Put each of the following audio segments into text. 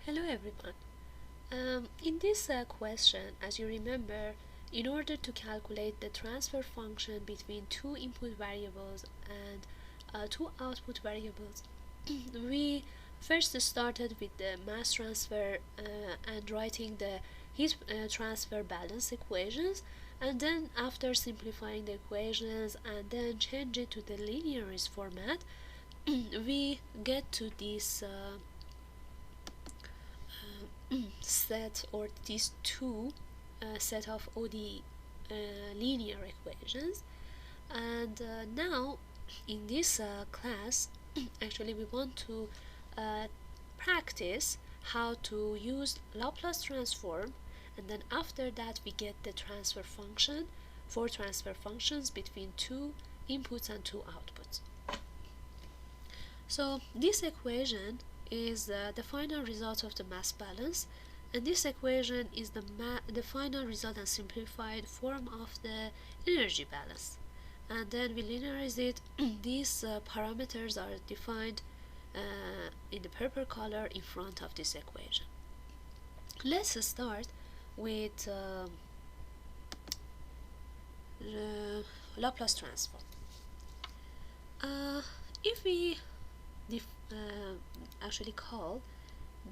Hello everyone. In this question, as you remember, in order to calculate the transfer function between two input variables and two output variables, we first started with the mass transfer and writing the heat transfer balance equations, and then after simplifying the equations and then change it to the linearist format, we get to this set, or these two set of ODE linear equations. And now in this class actually we want to uh, practice how to use Laplace transform, and then after that we get the transfer function for transfer functions between two inputs and two outputs. So this equation is the final result of the mass balance, and this equation is the final result and simplified form of the energy balance. And then we linearize it. These parameters are defined in the purple color in front of this equation. Let's start with the Laplace transform. If we actually call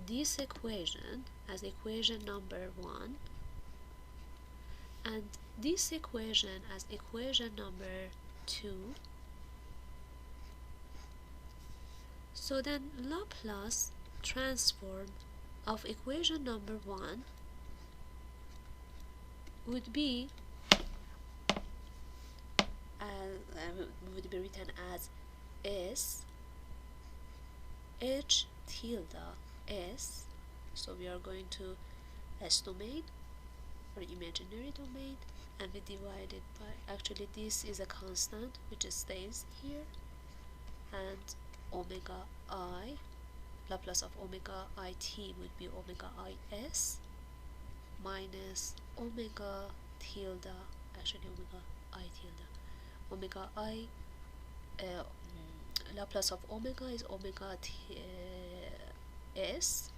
this equation as equation number 1 and this equation as equation number 2, so then Laplace transform of equation number 1 would be written as S H tilde S. So we are going to S domain or imaginary domain, and we divide it by, actually this is a constant which stays here, and omega I, Laplace of omega I t would be omega I s minus omega tilde, actually omega I tilde, omega I Laplace of omega is omega s.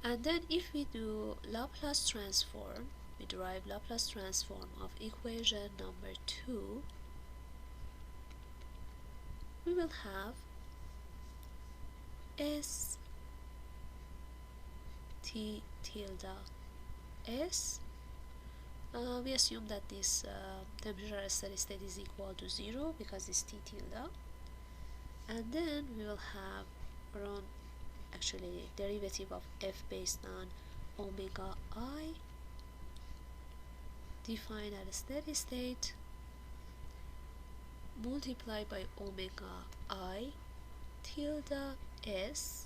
And then if we do Laplace transform, we derive Laplace transform of equation number 2, we will have S T tilde S. We assume that this temperature at steady state is equal to 0 because it's T tilde, and then we will have around actually derivative of f based on omega I defined at a steady state multiplied by omega I tilde s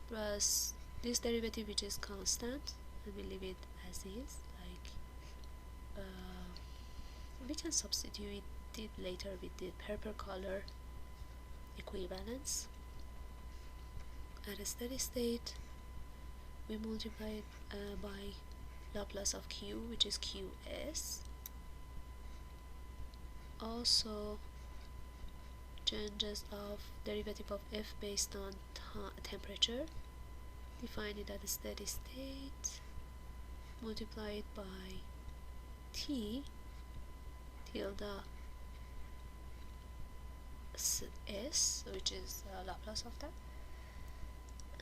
plus this derivative which is constant, and we leave it as is, like we can substitute it later with the purple color equivalence. At a steady state we multiply it by Laplace of q, which is qs. Also changes of derivative of f based on temperature, define it at a steady state, multiply it by t tilde s, which is Laplace of that.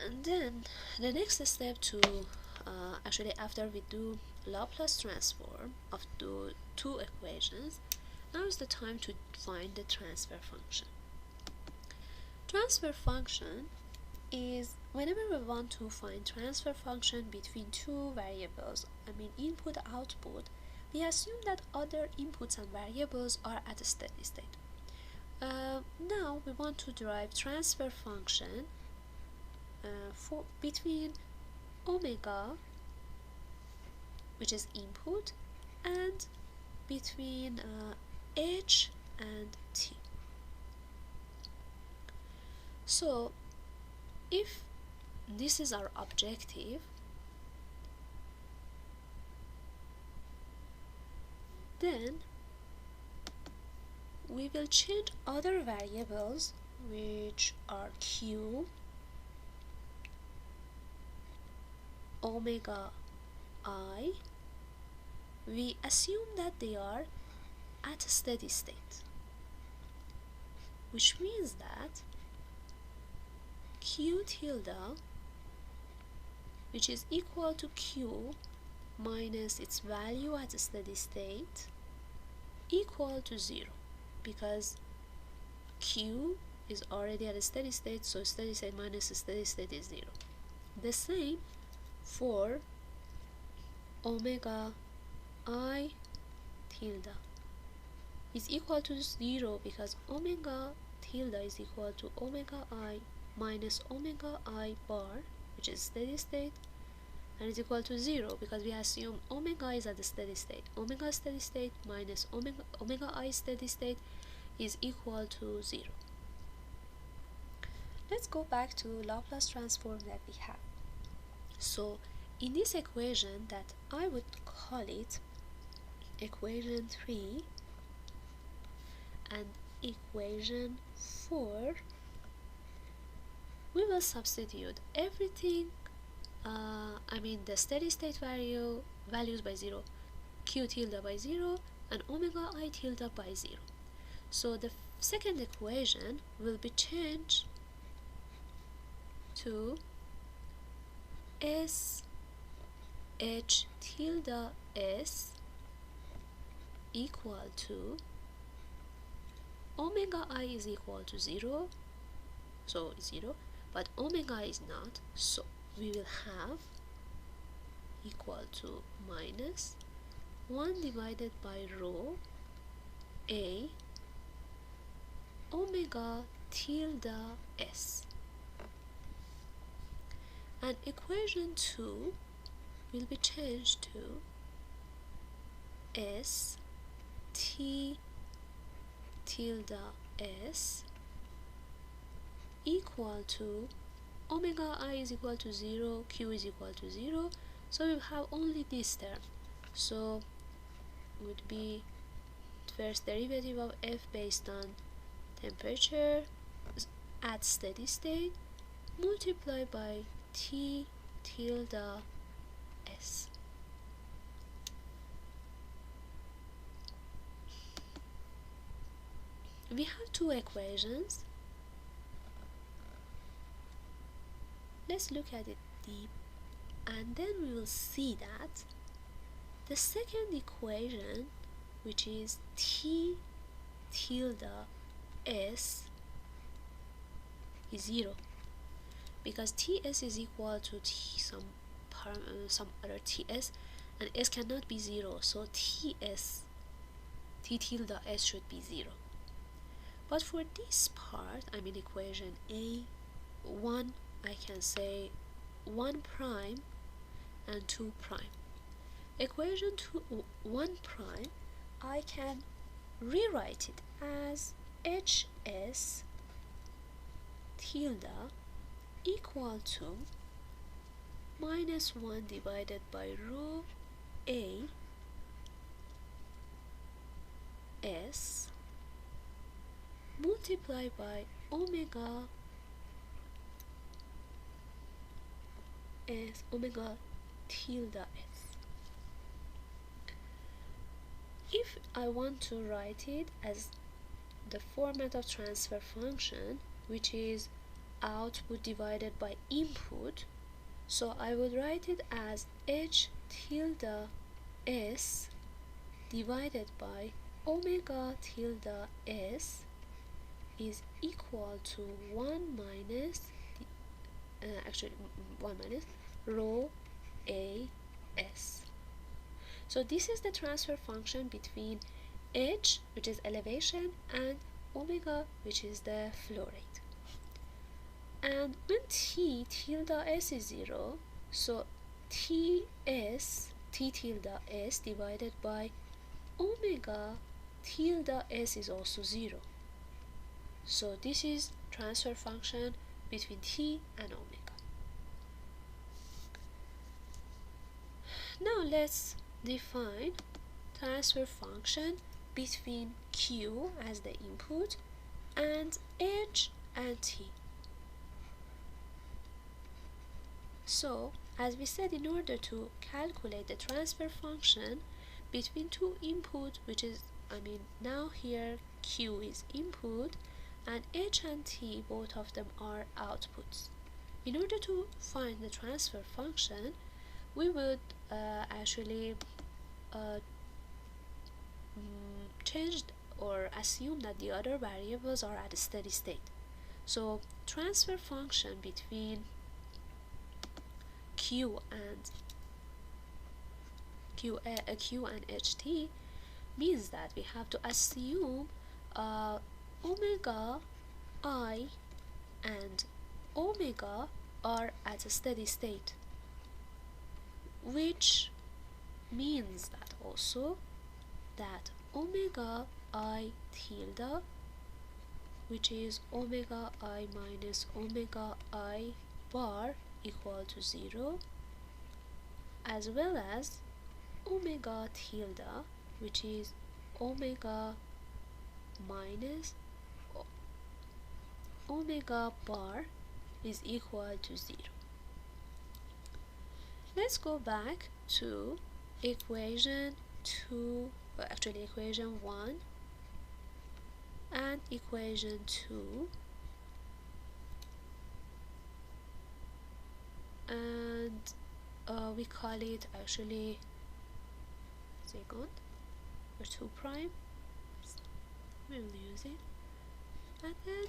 And then the next step to actually after we do Laplace transform of the two equations, now is the time to find the transfer function. Transfer function is whenever we want to find transfer function between two variables, I mean input output, we assume that other inputs and variables are at a steady state. Now we want to derive transfer function for between omega, which is input, and between h and t. So if this is our objective, then we will change other variables which are q omega I, we assume that they are at a steady state, which means that q tilde, which is equal to q minus its value at a steady state, equal to 0, because q is already at a steady state, so steady state minus a steady state is 0. The same for omega I tilde is equal to 0, because omega tilde is equal to omega I minus omega I bar, which is steady state, and is equal to 0 because we assume omega is at the steady state. Omega steady state minus omega I steady state is equal to 0. Let's go back to Laplace transform that we have. So in this equation that I would call it equation 3 and equation 4, we will substitute everything, the steady state values by 0, q tilde by 0, and omega I tilde by 0. So the second equation will be changed to s h tilde s equal to omega I is equal to 0, so it's 0, but omega is not, so we will have equal to minus 1 divided by rho a omega tilde s. And equation 2 will be changed to s t tilde s equal to omega I is equal to 0, q is equal to 0, so we have only this term. So would be first derivative of f based on temperature at steady state multiplied by t tilde s. We have two equations. Let's look at it deep, and then we will see that the second equation, which is t tilde s, is 0, because ts is equal to some other ts, and s cannot be 0, so t tilde s should be 0. But for this part, equation a1, I can say 1 prime and 2 prime. Equation 1 prime, I can rewrite it as hs tilde equal to minus 1 divided by rho a s multiplied by omega tilde s. If I want to write it as the format of transfer function, which is output divided by input, so I would write it as h tilde s divided by omega tilde s is equal to 1 minus rho a s. So this is the transfer function between h, which is elevation, and omega, which is the flow rate. And when t tilde s is 0, so t tilde s divided by omega tilde s is also 0. So this is transfer function between t and omega. Now let's define transfer function between q as the input and h and t. So as we said, in order to calculate the transfer function between two input, which is, now here Q is input and H and T, both of them are outputs. In order to find the transfer function, we would actually change or assume that the other variables are at a steady state. So transfer function between Q and HT means that we have to assume omega I and omega are at a steady state, which means that also that omega I tilde, which is omega I minus omega I bar equal to 0, as well as omega tilde, which is omega minus omega bar is equal to 0. Let's go back to equation 1 and equation 2, and we call it actually second or 2 prime. We'll use it, and then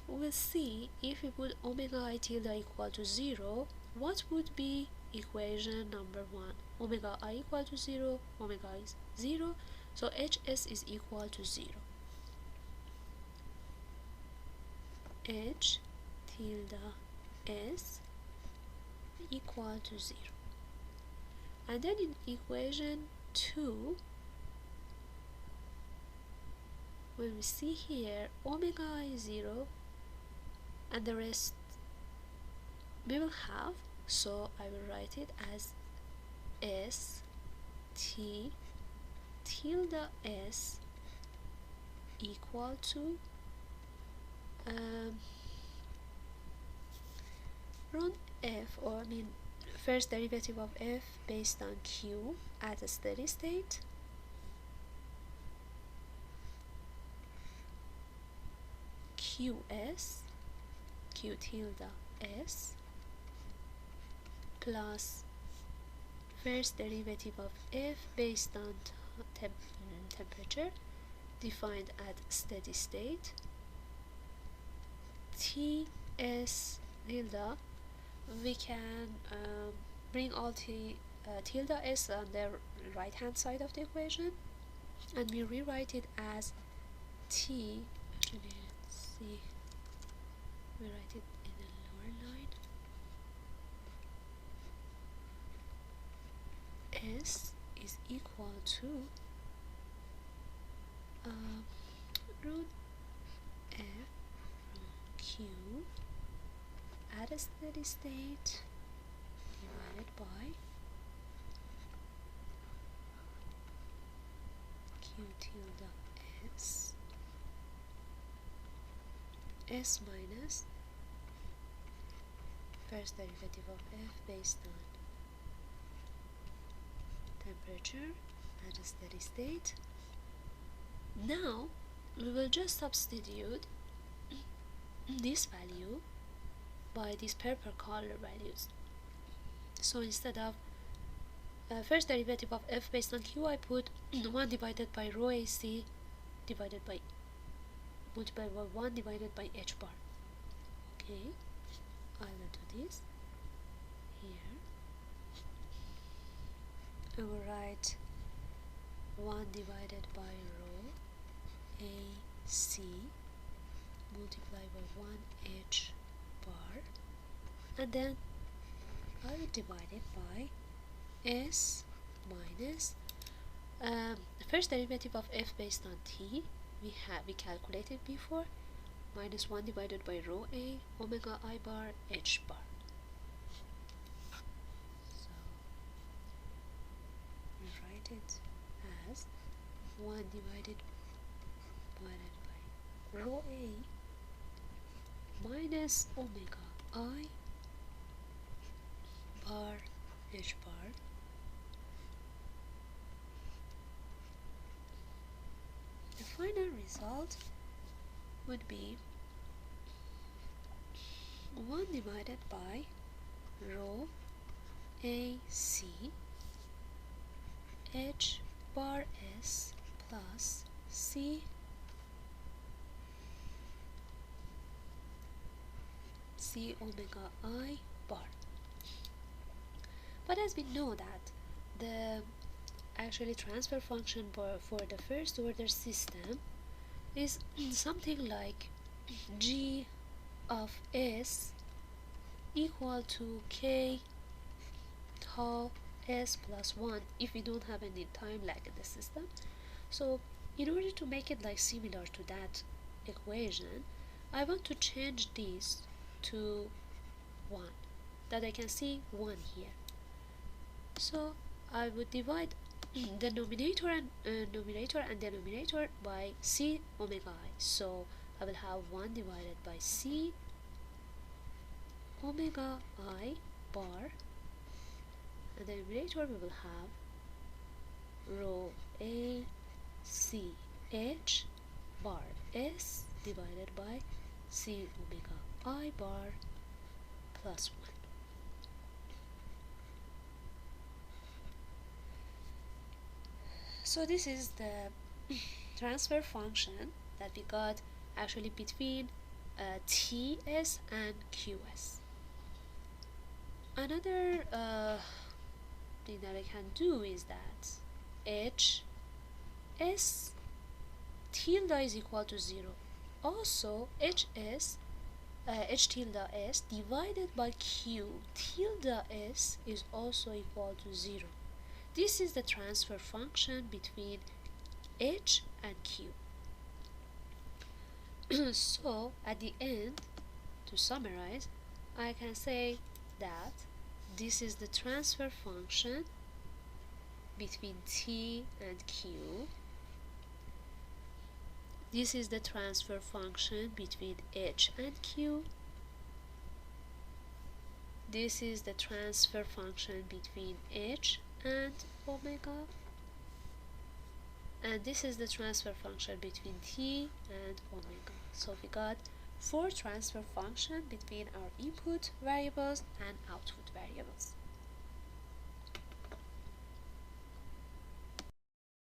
we'll see if we put omega I tilde equal to 0, what would be equation number 1. Omega I equal to 0, omega is 0, so HS is equal to 0. H tilde S equal to 0. And then in equation 2, when we see here omega I is 0 and the rest we will have, so I will write it as S T tilde S equal to run f, or first derivative of f based on q at a steady state qs q tilde s plus first derivative of f based on temperature defined at steady state ts tilde. We can bring all tilde s on the right hand side of the equation, and we rewrite it as t. Actually, let's see, we write it in the lower line. S is equal to root f from q at a steady state divided by q tilde s minus first derivative of f based on temperature at a steady state. Now we will just substitute this value by these purple color values. So instead of first derivative of f based on q, I put 1 divided by rho ac divided by multiplied by 1 divided by h bar. Okay, I will do this here. I will write 1 divided by rho ac multiplied by 1 h bar, and then I will divide it by s minus first derivative of f based on t we calculated before, minus 1 divided by rho a omega I bar h bar. So we write it as 1 divided by rho a minus omega I bar h bar. The final result would be 1 divided by rho AC h bar s plus c omega I bar. But as we know that the actually transfer function for the first order system is something like g of s equal to k tau s plus 1 if we don't have any time lag in the system. So in order to make it like similar to that equation, I want to change this to 1, that I can see 1 here. So I would divide the numerator and denominator by c omega I. So I will have 1 divided by c omega I bar, and the numerator we will have rho a c h bar s divided by c omega I bar plus 1. So this is the transfer function that we got actually between Ts and Qs. Another thing that I can do is that h s tilde is equal to 0. Also h tilde s divided by q tilde s is also equal to 0. This is the transfer function between h and q. So at the end, to summarize, I can say that this is the transfer function between t and q. This is the transfer function between h and q. This is the transfer function between h and omega. And this is the transfer function between t and omega. So we got 4 transfer functions between our input variables and output variables.